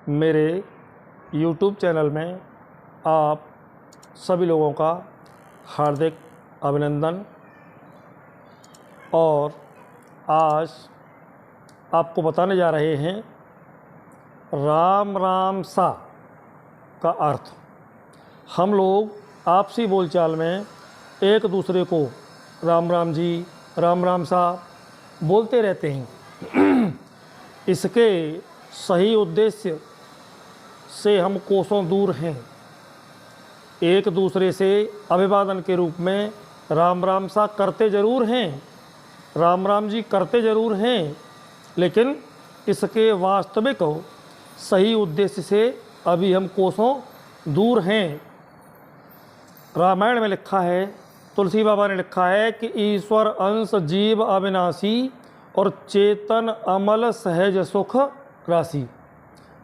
मेरे YouTube channel में आप सभी लोगों का हार्दिक अभिनंदन। और आज आपको बताने जा रहे हैं राम राम सा का अर्थ। हम लोग आपसी बोलचाल में एक दूसरे को राम राम जी, राम राम सा बोलते रहते हैं। इसके सही उद्देश्य से हम कोसों दूर हैं। एक दूसरे से अभिवादन के रूप में राम राम सा करते ज़रूर हैं, राम राम जी करते ज़रूर हैं, लेकिन इसके वास्तविक सही उद्देश्य से अभी हम कोसों दूर हैं। रामायण में लिखा है, तुलसी बाबा ने लिखा है कि ईश्वर अंश जीव अविनाशी और चेतन अमल सहज सुख राशि।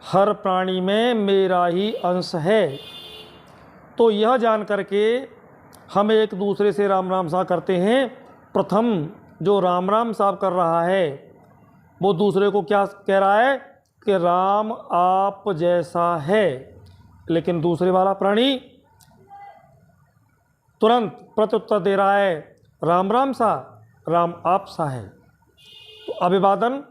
हर प्राणी में मेरा ही अंश है। तो यह जान करके हम एक दूसरे से राम राम सा करते हैं। प्रथम जो राम राम साहब कर रहा है वो दूसरे को क्या कह रहा है कि राम आप जैसा है, लेकिन दूसरे वाला प्राणी तुरंत प्रत्युत्तर दे रहा है राम राम सा, राम आप सा है। तो अभिवादन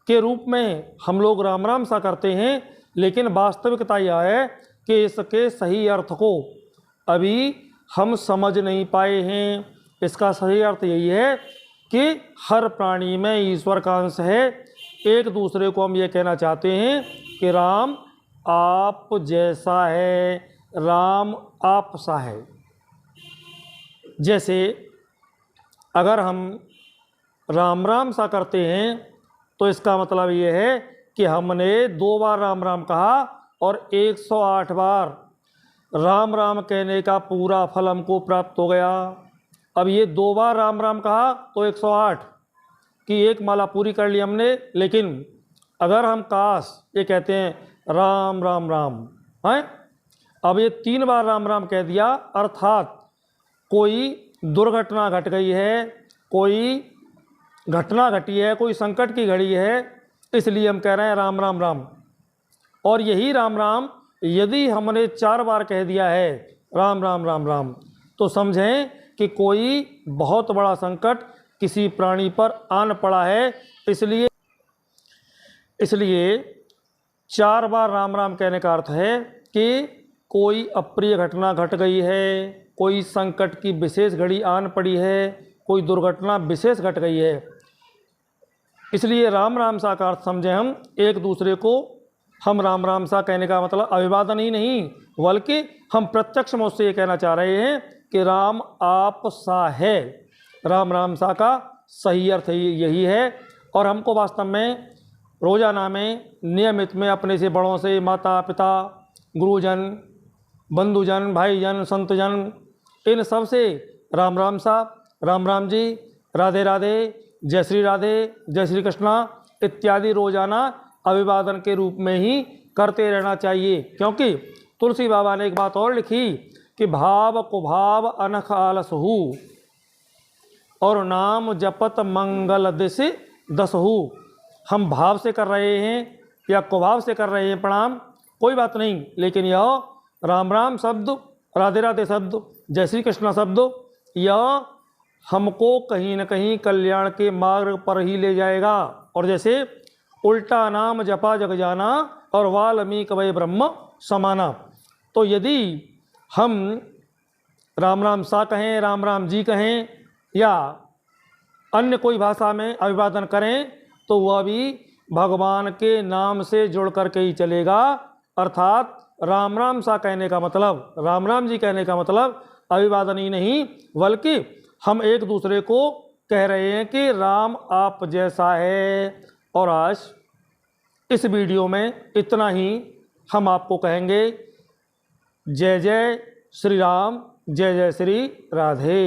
के रूप में हम लोग राम राम सा करते हैं, लेकिन वास्तविकता यह है कि इसके सही अर्थ को अभी हम समझ नहीं पाए हैं। इसका सही अर्थ यही है कि हर प्राणी में ईश्वर का अंश है। एक दूसरे को हम ये कहना चाहते हैं कि राम आप जैसा है, राम आप सा है। जैसे अगर हम राम राम सा करते हैं तो इसका मतलब ये है कि हमने 2 बार राम राम कहा और 108 बार राम राम कहने का पूरा फल हमको प्राप्त हो गया। अब ये 2 बार राम राम कहा तो 108 की एक माला पूरी कर ली हमने। लेकिन अगर हम काश ये कहते हैं राम राम राम हैं, अब ये 3 बार राम राम कह दिया, अर्थात कोई दुर्घटना घट गई है, कोई घटना घटी है, कोई संकट की घड़ी है, इसलिए हम कह रहे हैं राम राम राम। और यही राम राम यदि हमने 4 बार कह दिया है राम राम राम राम, तो समझें कि कोई बहुत बड़ा संकट किसी प्राणी पर आन पड़ा है। इसलिए 4 बार राम राम कहने का अर्थ है कि कोई अप्रिय घटना घट गई है, कोई संकट की विशेष घड़ी आन पड़ी है, कोई दुर्घटना विशेष घट गई है। इसलिए राम राम सा का अर्थ समझें हम एक दूसरे को हम राम राम सा कहने का मतलब अभिवादन ही नहीं, बल्कि हम प्रत्यक्ष मुझ से ये कहना चाह रहे हैं कि राम आप सा है। राम राम सा का सही अर्थ यही है। और हमको वास्तव में रोजाना में नियमित में अपने से बड़ों से, माता पिता, गुरुजन, बंधुजन, भाईजन, संतजन, इन सब से राम राम सा, राम राम जी, राधे राधे, जय श्री राधे, जय श्री कृष्णा इत्यादि रोजाना अभिवादन के रूप में ही करते रहना चाहिए। क्योंकि तुलसी बाबा ने एक बात और लिखी कि भाव कुभाव अनख आलसहु और नाम जपत मंगल दिश दसहु। हम भाव से कर रहे हैं या कुभाव से कर रहे हैं प्रणाम, कोई बात नहीं, लेकिन यह राम राम शब्द, राधे राधे शब्द, जय श्री कृष्ण शब्द, यह हमको कहीं न कहीं कल्याण के मार्ग पर ही ले जाएगा। और जैसे उल्टा नाम जपा जग जाना और वाल्मीकि वै ब्रह्म समाना। तो यदि हम राम राम सा कहें, राम राम जी कहें या अन्य कोई भाषा में अभिवादन करें, तो वह भी भगवान के नाम से जुड़ करके ही चलेगा। अर्थात राम राम सा कहने का मतलब, राम राम जी कहने का मतलब अभिवादन ही नहीं, बल्कि हम एक दूसरे को कह रहे हैं कि राम आप जैसा है। और आज इस वीडियो में इतना ही हम आपको कहेंगे। जय जय श्री राम, जय जय श्री राधे।